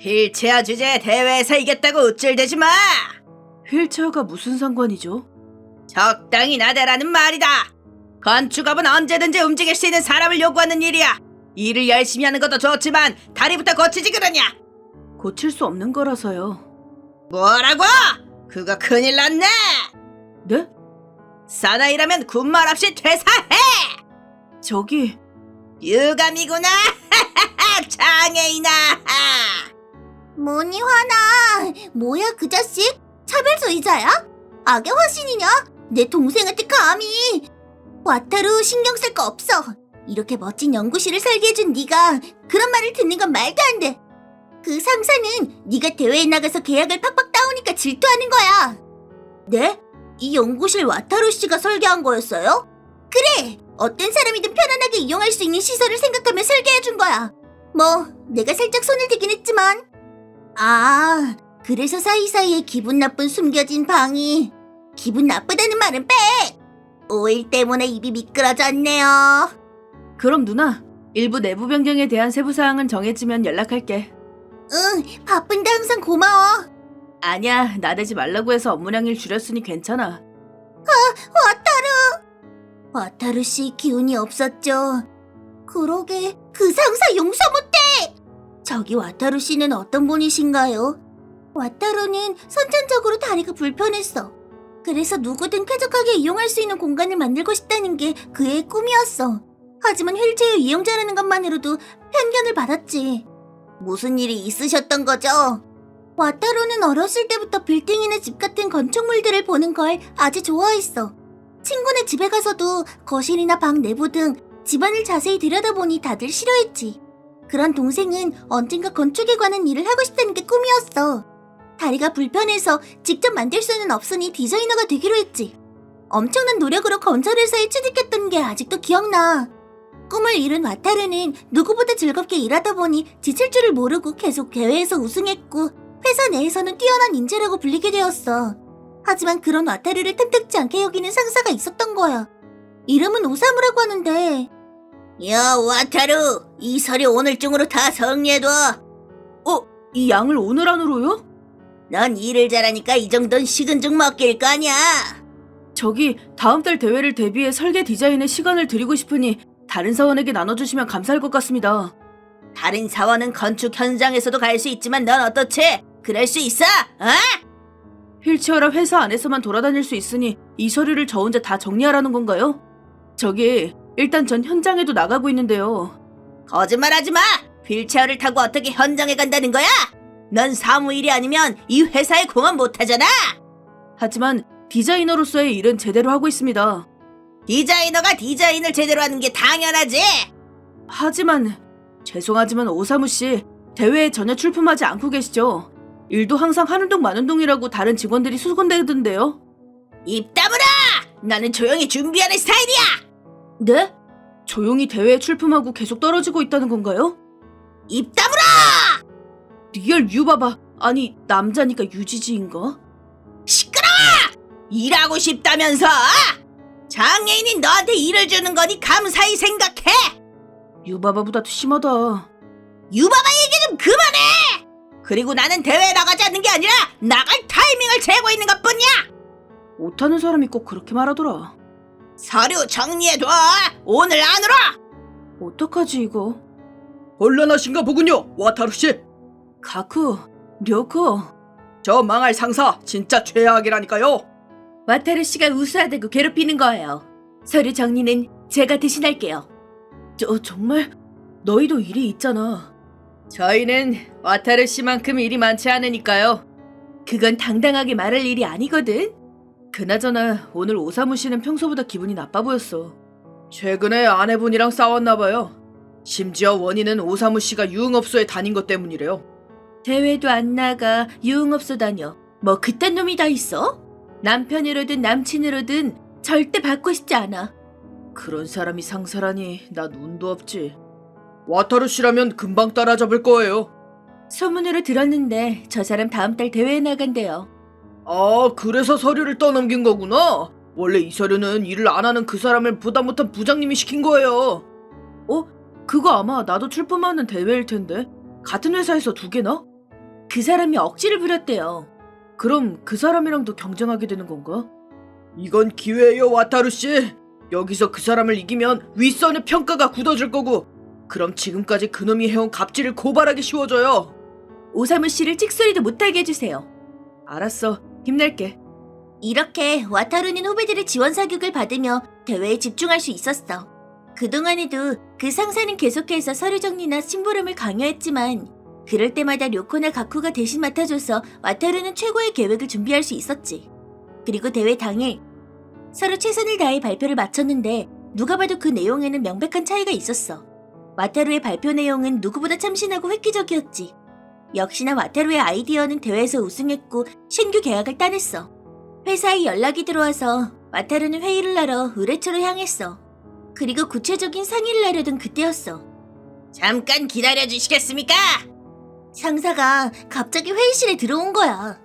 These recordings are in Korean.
휠체어 주제 대회에서 이겼다고 우쭐대지 마! 휠체어가 무슨 상관이죠? 적당히 나대라는 말이다. 건축업은 언제든지 움직일 수 있는 사람을 요구하는 일이야. 일을 열심히 하는 것도 좋지만 다리부터 고치지 그러냐? 고칠 수 없는 거라서요. 뭐라고? 그거 큰일 났네. 네? 사나이라면 군말 없이 퇴사해. 저기 유감이구나. 장애인아. 뭐니 화나? 뭐야 그 자식? 차별소유자야? 악의 화신이냐? 내 동생한테 감히! 와타루 신경 쓸 거 없어. 이렇게 멋진 연구실을 설계해준 네가 그런 말을 듣는 건 말도 안 돼. 그 상사는 네가 대회에 나가서 계약을 팍팍 따오니까 질투하는 거야. 네? 이 연구실 와타루 씨가 설계한 거였어요? 그래! 어떤 사람이든 편안하게 이용할 수 있는 시설을 생각하며 설계해준 거야. 뭐 내가 살짝 손을 대긴 했지만. 아, 그래서 사이사이에 기분 나쁜 숨겨진 방이. 기분 나쁘다는 말은 빼! 오일 때문에 입이 미끄러졌네요. 그럼 누나, 일부 내부 변경에 대한 세부 사항은 정해지면 연락할게. 응, 바쁜데 항상 고마워. 아니야, 나대지 말라고 해서 업무량을 줄였으니 괜찮아. 와타루 씨 기운이 없었죠. 그러게, 그 상사 용서 못해! 저기 와타루 씨는 어떤 분이신가요? 와타루는 선천적으로 다리가 불편했어. 그래서 누구든 쾌적하게 이용할 수 있는 공간을 만들고 싶다는 게 그의 꿈이었어. 하지만 휠체어 이용자라는 것만으로도 편견을 받았지. 무슨 일이 있으셨던 거죠? 와타루는 어렸을 때부터 빌딩이나 집 같은 건축물들을 보는 걸 아주 좋아했어. 친구네 집에 가서도 거실이나 방 내부 등 집안을 자세히 들여다보니 다들 싫어했지. 그런 동생은 언젠가 건축에 관한 일을 하고 싶다는 게 꿈이었어. 다리가 불편해서 직접 만들 수는 없으니 디자이너가 되기로 했지. 엄청난 노력으로 건설회사에 취직했던 게 아직도 기억나. 꿈을 이룬 와타르는 누구보다 즐겁게 일하다 보니 지칠 줄을 모르고 계속 대회에서 우승했고 회사 내에서는 뛰어난 인재라고 불리게 되었어. 하지만 그런 와타르를 탐탁지 않게 여기는 상사가 있었던 거야. 이름은 오사무라고 하는데. 야 와타루, 이 서류 오늘 중으로 다 정리해둬. 이 양을 오늘 안으로요? 넌 일을 잘하니까 이 정도는 식은 죽 먹길 거 아냐. 저기 다음 달 대회를 대비해 설계 디자인에 시간을 드리고 싶으니 다른 사원에게 나눠주시면 감사할 것 같습니다. 다른 사원은 건축 현장에서도 갈 수 있지만 넌 어떻지? 그럴 수 있어? 어? 휠체어라 회사 안에서만 돌아다닐 수 있으니 이 서류를 저 혼자 다 정리하라는 건가요? 저기 일단 전 현장에도 나가고 있는데요. 거짓말하지 마! 휠체어를 타고 어떻게 현장에 간다는 거야? 넌 사무일이 아니면 이 회사에 공헌 못하잖아! 하지만 디자이너로서의 일은 제대로 하고 있습니다. 디자이너가 디자인을 제대로 하는 게 당연하지! 하지만 죄송하지만 오사무 씨, 대회에 전혀 출품하지 않고 계시죠? 일도 항상 하는 동 마는 동이라고 다른 직원들이 수군대던데요. 입 다물어! 나는 조용히 준비하는 스타일이야! 네? 조용히 대회에 출품하고 계속 떨어지고 있다는 건가요? 입 다물어! 리얼 유바바, 아니 남자니까 유지지인가? 시끄러워! 일하고 싶다면서! 장애인이 너한테 일을 주는 거니 감사히 생각해! 유바바보다도 심하다. 유바바 얘기 좀 그만해! 그리고 나는 대회에 나가지 않는 게 아니라 나갈 타이밍을 재고 있는 것뿐이야! 못하는 사람이 꼭 그렇게 말하더라. 서류 정리해둬! 오늘 안으로! 어떡하지 이거? 곤란하신가 보군요, 와타루씨. 가쿠, 료쿠. 저 망할 상사 진짜 최악이라니까요. 와타루 씨가 우수하다고 괴롭히는 거예요. 서류 정리는 제가 대신할게요. 정말? 너희도 일이 있잖아. 저희는 와타르 씨만큼 일이 많지 않으니까요. 그건 당당하게 말할 일이 아니거든. 그나저나 오늘 오사무 씨는 평소보다 기분이 나빠 보였어. 최근에 아내분이랑 싸웠나봐요. 심지어 원인은 오사무 씨가 유흥업소에 다닌 것 때문이래요. 대회도 안 나가 유흥업소 다녀. 뭐 그딴 놈이 다 있어? 남편이로든 남친으로든 절대 받고 싶지 않아. 그런 사람이 상사라니 난 운도 없지. 와타루 씨라면 금방 따라잡을 거예요. 소문으로 들었는데 저 사람 다음 달 대회에 나간대요. 아, 그래서 서류를 떠넘긴 거구나. 원래 이 서류는 일을 안 하는 그 사람을 보다 못한 부장님이 시킨 거예요. 그거 아마 나도 출품하는 대회일 텐데 같은 회사에서 두 개나? 그 사람이 억지를 부렸대요. 그럼 그 사람이랑도 경쟁하게 되는 건가? 이건 기회예요, 와타루 씨. 여기서 그 사람을 이기면 윗선의 평가가 굳어질 거고, 그럼 지금까지 그놈이 해온 갑질을 고발하기 쉬워져요. 오사무 씨를 찍소리도 못하게 해주세요. 알았어, 힘낼게. 이렇게 와타루는 후배들의 지원 사격을 받으며 대회에 집중할 수 있었어. 그동안에도 그 상사는 계속해서 서류 정리나 심부름을 강요했지만 그럴 때마다 료코나 가쿠가 대신 맡아줘서 와타루는 최고의 계획을 준비할 수 있었지. 그리고 대회 당일 서로 최선을 다해 발표를 마쳤는데 누가 봐도 그 내용에는 명백한 차이가 있었어. 와타루의 발표 내용은 누구보다 참신하고 획기적이었지. 역시나 와타루의 아이디어는 대회에서 우승했고 신규 계약을 따냈어. 회사에 연락이 들어와서 와타루는 회의를 하러 의뢰처로 향했어. 그리고 구체적인 상의를 하려던 그때였어. 잠깐 기다려주시겠습니까? 상사가 갑자기 회의실에 들어온 거야.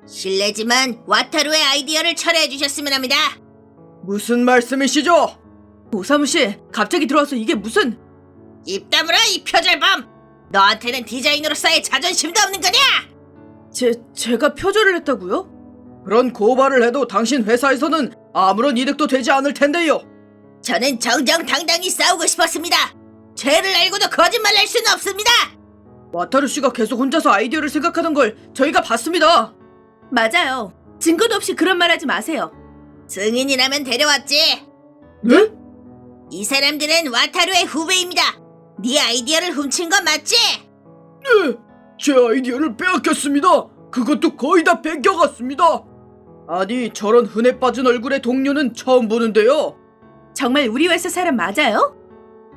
실례지만 와타루의 아이디어를 철회해 주셨으면 합니다. 무슨 말씀이시죠? 오사무 씨, 갑자기 들어와서 이게 무슨... 입 다물어 이 표절범! 너한테는 디자이너로서의 자존심도 없는 거냐? 제가 표절을 했다고요? 그런 고발을 해도 당신 회사에서는 아무런 이득도 되지 않을 텐데요. 저는 정정당당히 싸우고 싶었습니다. 죄를 알고도 거짓말 할 수는 없습니다. 와타루 씨가 계속 혼자서 아이디어를 생각하는 걸 저희가 봤습니다. 맞아요. 증거도 없이 그런 말 하지 마세요. 증인이라면 데려왔지. 네? 이 사람들은 와타루의 후배입니다. 네 아이디어를 훔친 건 맞지? 네, 제 아이디어를 빼앗겼습니다. 그것도 거의 다 뺏겨갔습니다. 아니, 저런 흔해 빠진 얼굴의 동료는 처음 보는데요. 정말 우리 회사 사람 맞아요?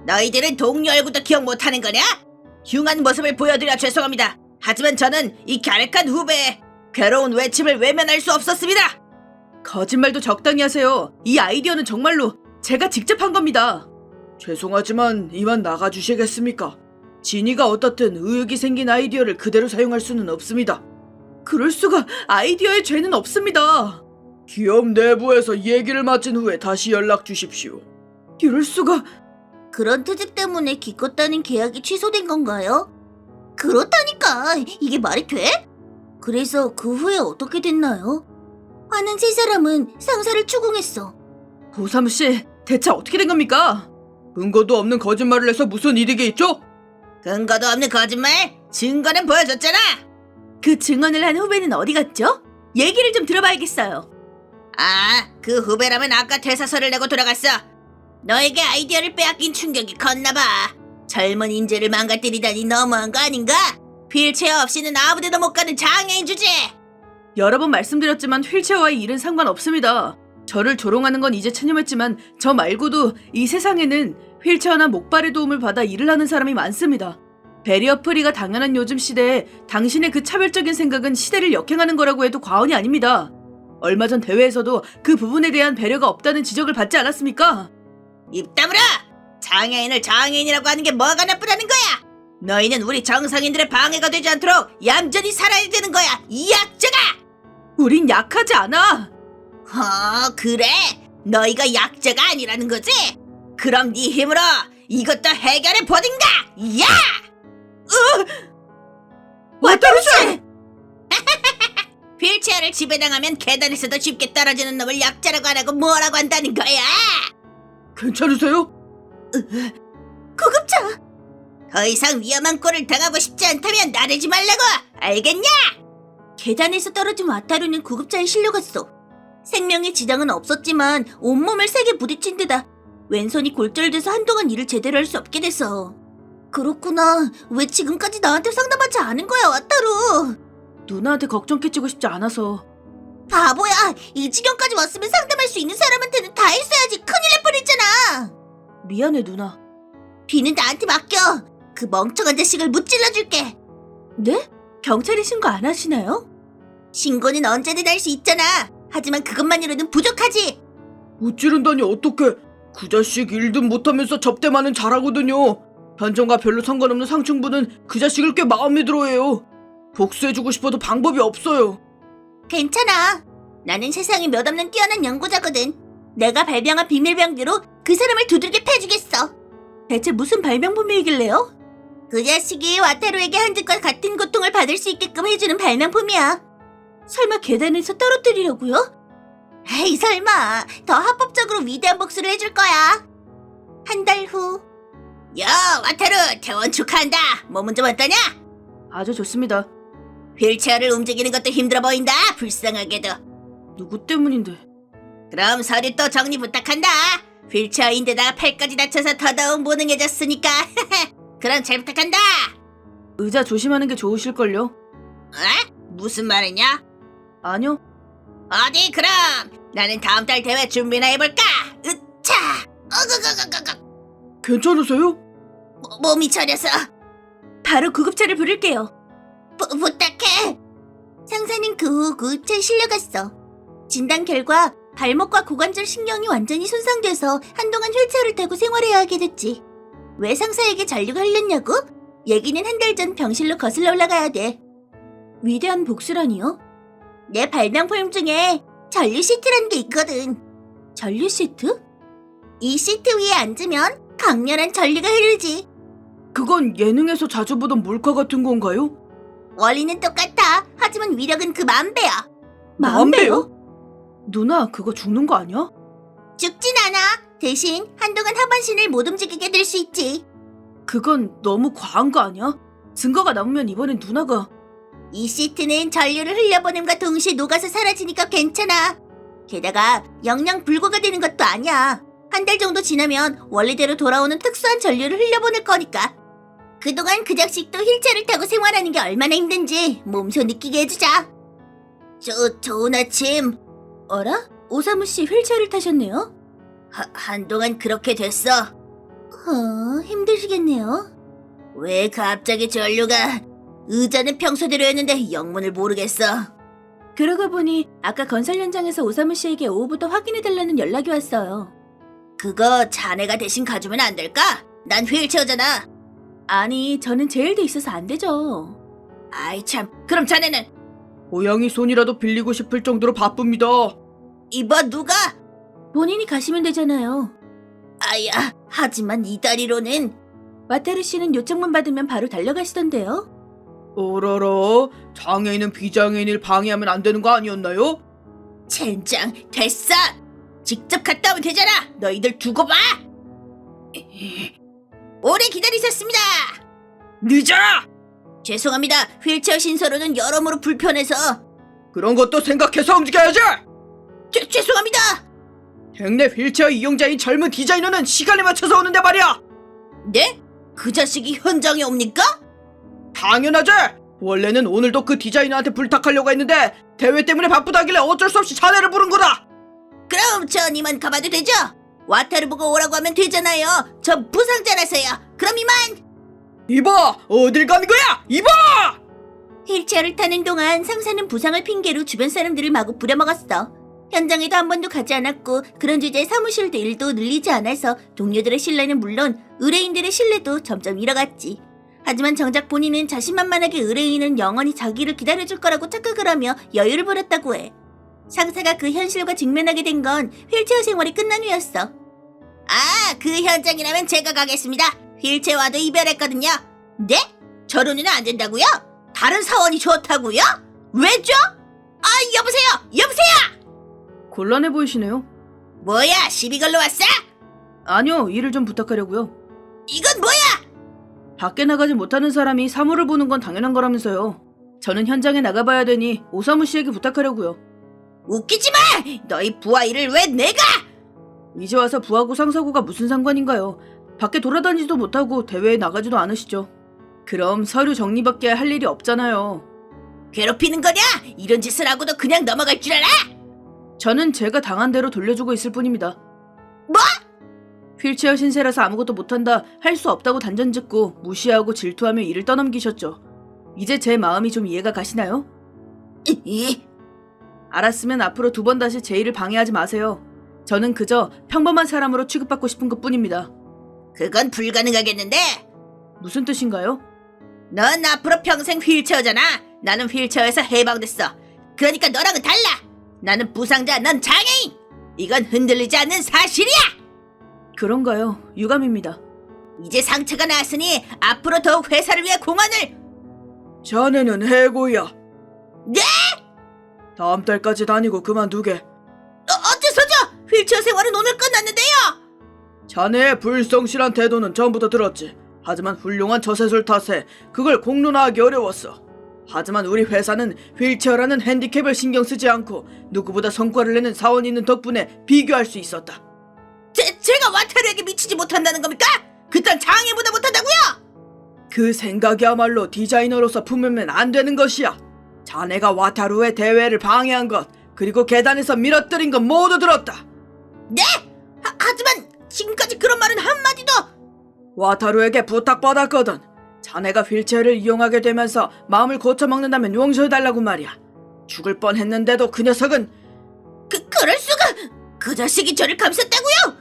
너희들은 동료 얼굴도 기억 못하는 거냐? 흉한 모습을 보여드려 죄송합니다. 하지만 저는 이 갸륵한 후배의 괴로운 외침을 외면할 수 없었습니다. 거짓말도 적당히 하세요. 이 아이디어는 정말로 제가 직접 한 겁니다. 죄송하지만 이만 나가주시겠습니까? 진이가 어떻든 의혹이 생긴 아이디어를 그대로 사용할 수는 없습니다. 그럴 수가. 아이디어에 죄는 없습니다. 기업 내부에서 얘기를 마친 후에 다시 연락 주십시오. 이럴 수가. 그런 트집 때문에 기껏 따는 계약이 취소된 건가요? 그렇다니까! 이게 말이 돼? 그래서 그 후에 어떻게 됐나요? 하는 세 사람은 상사를 추궁했어. 오사무 씨, 대체 어떻게 된 겁니까? 근거도 없는 거짓말을 해서 무슨 이득이 있죠? 근거도 없는 거짓말? 증거는 보여줬잖아. 그 증언을 한 후배는 어디 갔죠? 얘기를 좀 들어봐야겠어요. 아, 그 후배라면 아까 퇴사서를 내고 돌아갔어. 너에게 아이디어를 빼앗긴 충격이 컸나봐. 젊은 인재를 망가뜨리다니 너무한 거 아닌가? 휠체어 없이는 아무데도 못 가는 장애인 주제. 여러 번 말씀드렸지만 휠체어와의 일은 상관없습니다. 저를 조롱하는 건 이제 체념했지만 저 말고도 이 세상에는 휠체어나 목발의 도움을 받아 일을 하는 사람이 많습니다. 베리어 프리가 당연한 요즘 시대에 당신의 그 차별적인 생각은 시대를 역행하는 거라고 해도 과언이 아닙니다. 얼마 전 대회에서도 그 부분에 대한 배려가 없다는 지적을 받지 않았습니까? 입 다물어! 장애인을 장애인이라고 하는 게 뭐가 나쁘다는 거야? 너희는 우리 정상인들의 방해가 되지 않도록 얌전히 살아야 되는 거야, 이 약자가! 우린 약하지 않아! 그래? 너희가 약자가 아니라는 거지? 그럼 네 힘으로 이것도 해결해 보든가! 야! 와타루 씨! 휠체어를 지배당하면 계단에서도 쉽게 떨어지는 놈을 약자라고 안 하고 뭐라고 한다는 거야? 괜찮으세요? 구급차! 더 이상 위험한 꼴을 당하고 싶지 않다면 나대지 말라고! 알겠냐? 계단에서 떨어진 와타루는 구급차에 실려갔어. 생명의 지장은 없었지만 온몸을 세게 부딪힌 데다 왼손이 골절돼서 한동안 일을 제대로 할 수 없게 됐어. 그렇구나. 왜 지금까지 나한테 상담하지 않은 거야, 와타루? 누나한테 걱정 끼치고 싶지 않아서. 바보야. 이 지경까지 왔으면 상담할 수 있는 사람한테는 다 했어야지. 큰일 날 뻔했잖아. 미안해 누나. 비는 나한테 맡겨. 그 멍청한 자식을 무찔러줄게. 네? 경찰에 신고 안 하시나요? 신고는 언제든 할 수 있잖아. 하지만 그것만으로는 부족하지. 못 지른다니 어떡해. 그 자식 일든 못하면서 접대만은 잘하거든요. 현정과 별로 상관없는 상층부는 그 자식을 꽤 마음에 들어해요. 복수해주고 싶어도 방법이 없어요. 괜찮아. 나는 세상에 몇 없는 뛰어난 연구자거든. 내가 발명한 비밀병기로 그 사람을 두들겨 패주겠어. 대체 무슨 발명품이길래요? 그 자식이 와타루에게 한뜻과 같은 고통을 받을 수 있게끔 해주는 발명품이야. 설마 계단에서 떨어뜨리려고요? 에이, 설마. 더 합법적으로 위대한 복수를 해줄 거야. 한 달 후. 야, 와타루, 퇴원 축하한다. 몸은 좀 어떠냐? 아주 좋습니다. 휠체어를 움직이는 것도 힘들어 보인다. 불쌍하게도. 누구 때문인데? 그럼 서류 또 정리 부탁한다. 휠체어인데다가 팔까지 다쳐서 더더욱 무능해졌으니까. 그럼 잘 부탁한다. 의자 조심하는 게 좋으실걸요? 에? 무슨 말이냐? 아니요. 어디 그럼 나는 다음 달 대회 준비나 해볼까? 으차! 어그그그그그 괜찮으세요? 몸이 저려서 바로 구급차를 부를게요. 부탁해. 상사는 그 후 구급차에 실려갔어. 진단 결과 발목과 고관절 신경이 완전히 손상돼서 한동안 휠체어를 타고 생활해야 하게 됐지. 왜 상사에게 전류가 흘렸냐고? 얘기는 한 달 전 병실로 거슬러 올라가야 돼. 위대한 복수라니요? 내 발명품 중에 전류 시트라는 게 있거든. 전류 시트? 이 시트 위에 앉으면 강렬한 전류가 흐르지. 그건 예능에서 자주 보던 몰카 같은 건가요? 원리는 똑같아. 하지만 위력은 그 만 배야. 만 배요? 누나, 그거 죽는 거 아니야? 죽진 않아. 대신 한동안 하반신을 못 움직이게 될 수 있지. 그건 너무 과한 거 아니야? 증거가 남으면 이번엔 누나가... 이 시트는 전류를 흘려보냄과 동시에 녹아서 사라지니까 괜찮아. 게다가 영영 불구가 되는 것도 아니야. 한 달 정도 지나면 원래대로 돌아오는 특수한 전류를 흘려보낼 거니까. 그동안 그 자식도 휠체어를 타고 생활하는 게 얼마나 힘든지 몸소 느끼게 해주자. 좋은 아침. 어라? 오사무 씨 휠체어를 타셨네요? 한동안 그렇게 됐어. 힘드시겠네요. 왜 갑자기 전류가? 의자는 평소대로였는데 영문을 모르겠어. 그러고 보니 아까 건설 현장에서 오사무 씨에게 오후부터 확인해달라는 연락이 왔어요. 그거 자네가 대신 가주면 안 될까? 난 휠체어잖아. 아니, 저는 제일 돼 있어서 안 되죠. 아이 참. 그럼 자네는? 고양이 손이라도 빌리고 싶을 정도로 바쁩니다. 이봐 누가? 본인이 가시면 되잖아요. 아야, 하지만 이 다리로는. 와타루 씨는 요청만 받으면 바로 달려가시던데요. 어라라, 장애인은 비장애인을 방해하면 안 되는 거 아니었나요? 젠장, 됐어. 직접 갔다 오면 되잖아. 너희들 두고 봐. 오래 기다리셨습니다. 늦어! 죄송합니다. 휠체어 신서로는 여러모로 불편해서. 그런 것도 생각해서 움직여야지! 죄송합니다. 행내 휠체어 이용자인 젊은 디자이너는 시간에 맞춰서 오는데 말이야! 네? 그 자식이 현장에 옵니까? 당연하지! 원래는 오늘도 그 디자이너한테 부탁하려고 했는데 대회 때문에 바쁘다길래 어쩔 수 없이 자네를 부른 거다! 그럼 전 이만 가봐도 되죠? 와타루 보고 오라고 하면 되잖아요. 저 부상자라서요. 그럼 이만. 이봐! 어딜 가는 거야! 이봐! 휠체어를 타는 동안 상사는 부상을 핑계로 주변 사람들을 마구 부려먹었어. 현장에도 한 번도 가지 않았고 그런 주제에 사무실도 일도 늘리지 않아서 동료들의 신뢰는 물론 의뢰인들의 신뢰도 점점 잃어갔지. 하지만 정작 본인은 자신만만하게 의뢰인은 영원히 자기를 기다려줄 거라고 착각을 하며 여유를 부렸다고 해. 상사가 그 현실과 직면하게 된 건 휠체어 생활이 끝난 후였어. 아, 그 현장이라면 제가 가겠습니다. 휠체어와도 이별했거든요. 네? 저로는 안 된다고요? 다른 사원이 좋다고요? 왜죠? 아, 여보세요! 곤란해 보이시네요. 뭐야, 시비 걸러 왔어? 아니요, 일을 좀 부탁하려고요. 이건 뭐야? 밖에 나가지 못하는 사람이 사무를 보는 건 당연한 거라면서요. 저는 현장에 나가봐야 되니 오사무 씨에게 부탁하려고요. 웃기지 마! 너희 부하 일을 왜 내가? 이제 와서 부하고 상사고가 무슨 상관인가요? 밖에 돌아다니지도 못하고 대회에 나가지도 않으시죠. 그럼 서류 정리밖에 할 일이 없잖아요. 괴롭히는 거냐? 이런 짓을 하고도 그냥 넘어갈 줄 알아? 저는 제가 당한 대로 돌려주고 있을 뿐입니다. 뭐? 휠체어 신세라서 아무것도 못한다, 할 수 없다고 단전짓고 무시하고 질투하며 일을 떠넘기셨죠. 이제 제 마음이 좀 이해가 가시나요? 알았으면 앞으로 2번 다시 제 일을 방해하지 마세요. 저는 그저 평범한 사람으로 취급받고 싶은 것뿐입니다. 그건 불가능하겠는데? 무슨 뜻인가요? 넌 앞으로 평생 휠체어잖아. 나는 휠체어에서 해방됐어. 그러니까 너랑은 달라. 나는 부상자, 넌 장애인. 이건 흔들리지 않는 사실이야. 그런가요? 유감입니다. 이제 상처가 나았으니 앞으로 더욱 회사를 위해 공헌을. 자네는 해고야. 네? 다음 달까지 다니고 그만두게. 어째서죠? 휠체어 생활은 오늘 끝났는데요. 자네의 불성실한 태도는 전부터 들었지. 하지만 훌륭한 처세술 탓에 그걸 공론화하기 어려웠어. 하지만 우리 회사는 휠체어라는 핸디캡을 신경 쓰지 않고 누구보다 성과를 내는 사원이 있는 덕분에 비교할 수 있었다. 제가 와타루에게 미치지 못한다는 겁니까? 그딴 장애보다 못한다고요? 그 생각이야말로 디자이너로서 품으면 안 되는 것이야. 자네가 와타루의 대회를 방해한 것, 그리고 계단에서 밀어뜨린 것 모두 들었다. 네? 하지만 지금까지 그런 말은 한마디도. 와타루에게 부탁받았거든. 자네가 휠체어를 이용하게 되면서 마음을 고쳐먹는다면 용서해달라고 말이야. 죽을 뻔했는데도 그 녀석은 그럴 수가. 그 자식이 저를 감쌌다고요?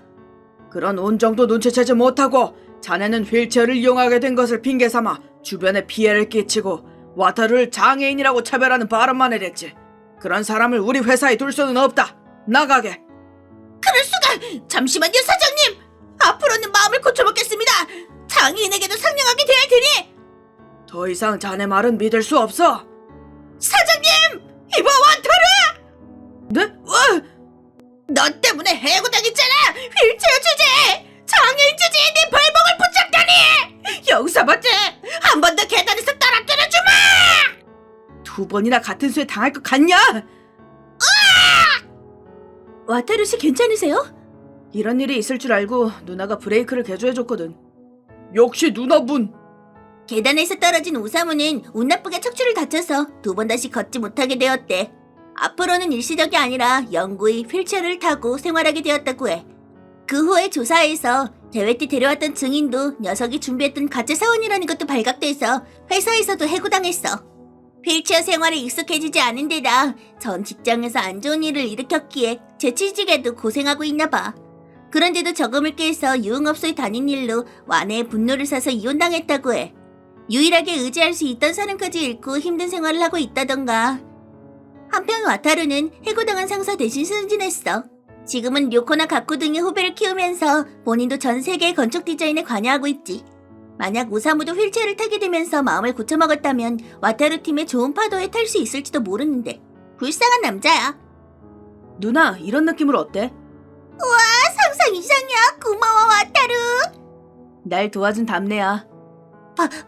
그런 온정도 눈치채지 못하고 자네는 휠체어를 이용하게 된 것을 핑계삼아 주변에 피해를 끼치고 와타루를 장애인이라고 차별하는 발언만 해댔지. 그런 사람을 우리 회사에 둘 수는 없다. 나가게. 그럴 수가. 잠시만요, 사장님. 앞으로는 마음을 고쳐먹겠습니다. 장애인에게도 상냥하게 대할 테니. 더 이상 자네 말은 믿을 수 없어. 사장님! 이봐, 와타루! 네? 너 때문에 해고당했잖아! 휠체어 주제에! 장애인 주제에 네 발목을 붙잡다니! 용서못해! 한 번 더 계단에서 떨어뜨려주마! 2번이나 같은 수에 당할 것 같냐? 와타루 씨 괜찮으세요? 이런 일이 있을 줄 알고 누나가 브레이크를 개조해줬거든. 역시 누나분. 계단에서 떨어진 오사무는 운 나쁘게 척추를 다쳐서 2번 다시 걷지 못하게 되었대. 앞으로는 일시적이 아니라 영구히 휠체어를 타고 생활하게 되었다고 해. 그 후에 조사에서 대회 때 데려왔던 증인도 녀석이 준비했던 가짜 사원이라는 것도 발각돼서 회사에서도 해고당했어. 휠체어 생활에 익숙해지지 않은 데다 전 직장에서 안 좋은 일을 일으켰기에 재취직에도 고생하고 있나 봐. 그런데도 저금을 깨서 유흥업소에 다닌 일로 와내의 분노를 사서 이혼당했다고 해. 유일하게 의지할 수 있던 사람까지 잃고 힘든 생활을 하고 있다던가. 한편 와타루는 해고당한 상사 대신 승진했어. 지금은 료코나 가쿠 등의 후배를 키우면서 본인도 전 세계의 건축 디자인에 관여하고 있지. 만약 오사무도 휠체어를 타게 되면서 마음을 고쳐먹었다면 와타루 팀의 좋은 파도에 탈 수 있을지도 모르는데 불쌍한 남자야. 누나, 이런 느낌으로 어때? 상상 이상이야. 고마워 와타루. 날 도와준 답네야.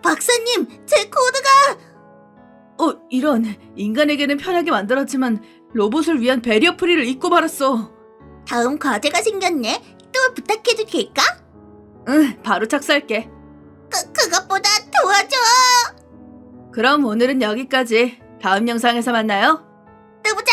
박사님, 제 코드가... 이런. 인간에게는 편하게 만들었지만 로봇을 위한 배리어 프리를 잊고 말았어. 다음 과제가 생겼네. 또 부탁해도 될까? 응, 바로 착수할게. 그것보다 도와줘. 그럼 오늘은 여기까지. 다음 영상에서 만나요. 또 보자.